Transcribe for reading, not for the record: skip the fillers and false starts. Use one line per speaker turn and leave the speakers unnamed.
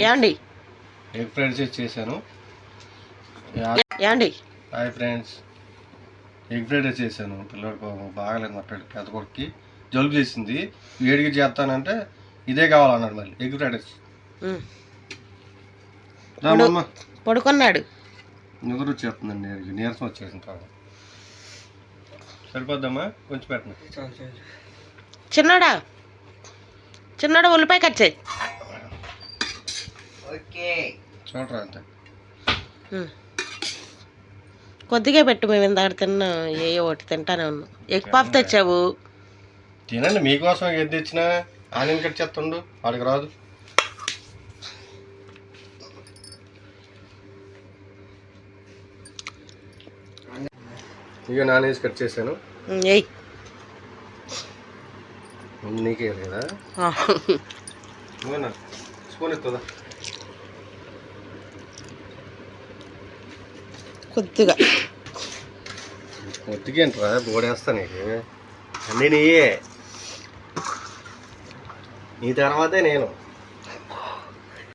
ఏమండి
egg fried rice చేశాను.
ఏమండి
hi friends, egg fried rice చేశాను. పిల్లడికి బాగాలేదు, మాట్లాడు పెద్ద కొడుక్కి జలుబు చేసింది. వేడిగా చేస్తానంటే ఇదే కావాలన్నాడు. మళ్ళీ ఎగ్ ఫ్రైడ్ రైస్
పడుకున్నాడు.
నిద్ర వచ్చేస్తుందండి, నీరసం వచ్చేసింది. కాదు సరిపోద్దమ్మా, కొంచెం పెట్టండి.
చిన్నడా ఉల్లిపాయ కట్ చేయి.
చూడరా అంతే,
కొద్దిగా పెట్టు. మేము ఇందాక తిన్నా ఏ ఒకటి తింటానే ఉన్నాం. ఎగ్ పఫ్ తెచ్చావు,
తినండి. మీకోసం ఏది తెచ్చినా ఆనియన్ కట్ చేస్తుండు, వాడికి రాదు. ఇక నాన్ వెజ్ కట్ చేశాను. నీకే కదా స్పూన్ ఎత్తుందా?
కొద్దిగా
ఏంట్రా బోడేస్తా నీకు. అన్నీ నీయే, నీ తర్వాతే నేను.